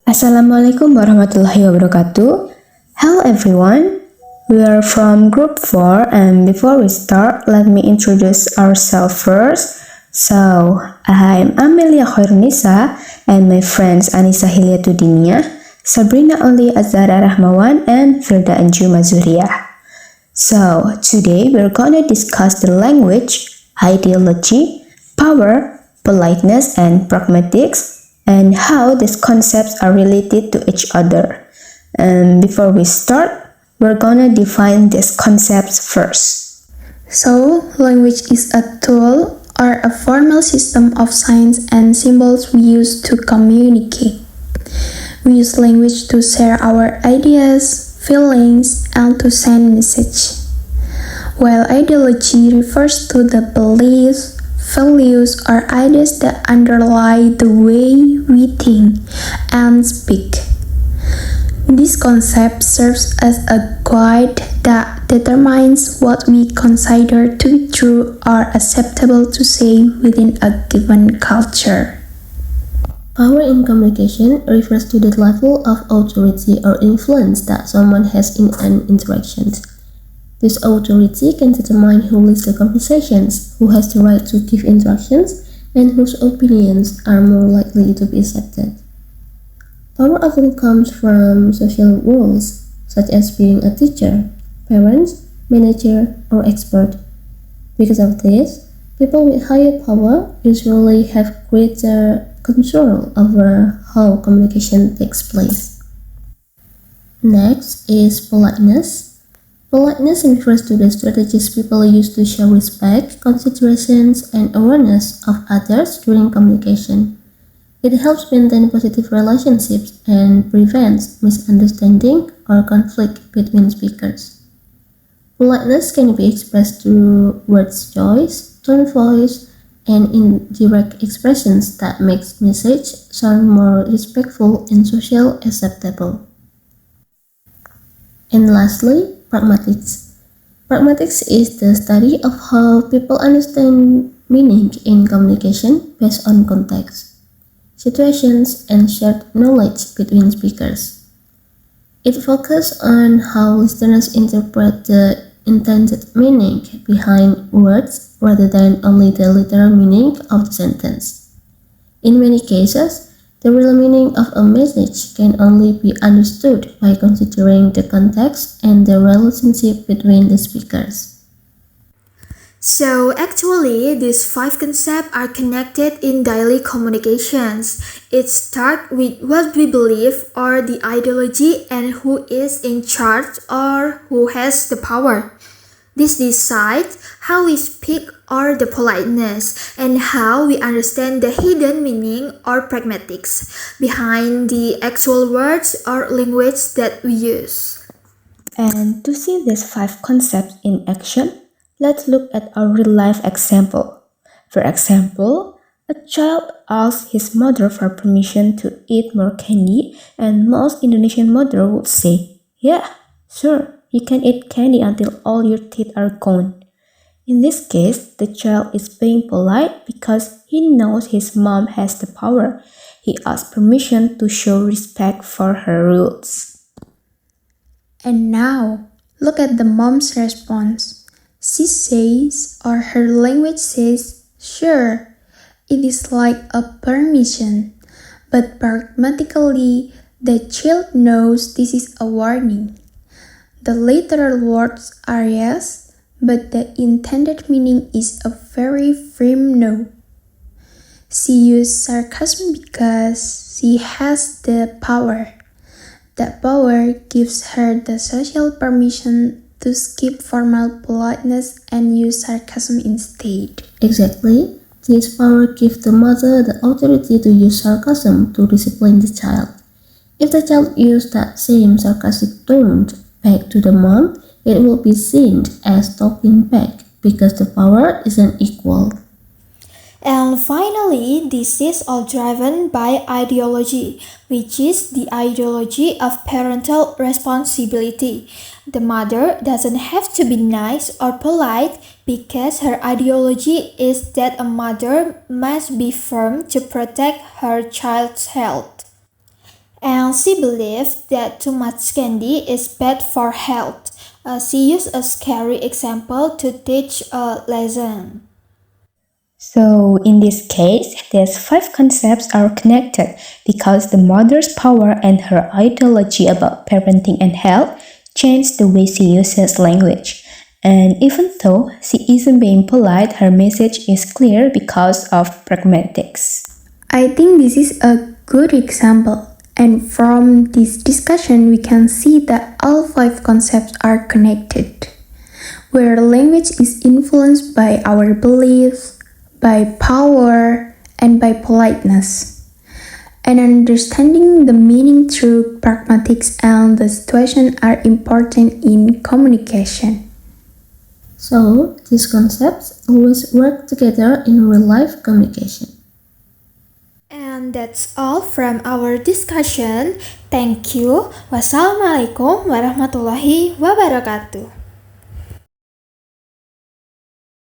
Assalamualaikum warahmatullahi wabarakatuh. Hello everyone, we are from group 4 and before we start, let me introduce ourselves first. So, I'm Amelia Khairunisa and my friends Anissa Hilyatudinia, Sabrina Oli Azhara Rahmawan and Firda Anjuma Zuriyah. So, today we're gonna discuss the language, ideology, power, politeness and pragmatics, and how these concepts are related to each other. And before we start, we're gonna define these concepts first. So, language is a tool or a formal system of signs and symbols we use to communicate. We use language to share our ideas, feelings, and to send message. While ideology refers to the beliefs, values, or ideas that underlie the way we think and speak. This concept serves as a guide that determines what we consider to be true or acceptable to say within a given culture. Power in communication refers to the level of authority or influence that someone has in an interaction. This authority can determine who leads the conversations, who has the right to give instructions, and whose opinions are more likely to be accepted. Power often comes from social roles, such as being a teacher, parent, manager, or expert. Because of this, people with higher power usually have greater control over how communication takes place. Next is politeness. Politeness refers to the strategies people use to show respect, considerations, and awareness of others during communication. It helps maintain positive relationships and prevents misunderstanding or conflict between speakers. Politeness can be expressed through words choice, tone of voice, and indirect expressions that makes message sound more respectful and socially acceptable. And lastly, pragmatics. Pragmatics is the study of how people understand meaning in communication based on context, situations, and shared knowledge between speakers. It focuses on how listeners interpret the intended meaning behind words rather than only the literal meaning of the sentence. In many cases, the real meaning of a message can only be understood by considering the context and the relationship between the speakers. So actually, these 5 concepts are connected in daily communications. It starts with what we believe or the ideology and who is in charge or who has the power. This decides how we speak or the politeness and how we understand the hidden meaning or pragmatics behind the actual words or language that we use. And to see these 5 concepts in action, let's look at a real-life example. For example, a child asks his mother for permission to eat more candy, and most Indonesian mother would say, "Yeah, sure, you can eat candy until all your teeth are gone." In this case, the child is being polite because he knows his mom has the power. He asks permission to show respect for her rules. And now, look at the mom's response. She says, or her language says, sure, it is like a permission. But pragmatically, the child knows this is a warning. The literal words are yes, but the intended meaning is a very firm no. She used sarcasm because she has the power. That power gives her the social permission to skip formal politeness and use sarcasm instead. Exactly, this power gives the mother the authority to use sarcasm to discipline the child. If the child used that same sarcastic tone back to the mom, it will be seen as talking back because the power isn't equal. And finally, this is all driven by ideology, which is the ideology of parental responsibility. The mother doesn't have to be nice or polite because her ideology is that a mother must be firm to protect her child's health. And she believed that too much candy is bad for health. She used a scary example to teach a lesson. So, in this case, these five concepts are connected because the mother's power and her ideology about parenting and health changed the way she uses language. And even though she isn't being polite, her message is clear because of pragmatics. I think this is a good example. And from this discussion, we can see that all five concepts are connected, where language is influenced by our beliefs, by power, and by politeness. And understanding the meaning through pragmatics and the situation are important in communication. So, these concepts always work together in real-life communication. And that's all from our discussion. Thank you. Wassalamualaikum warahmatullahi wabarakatuh.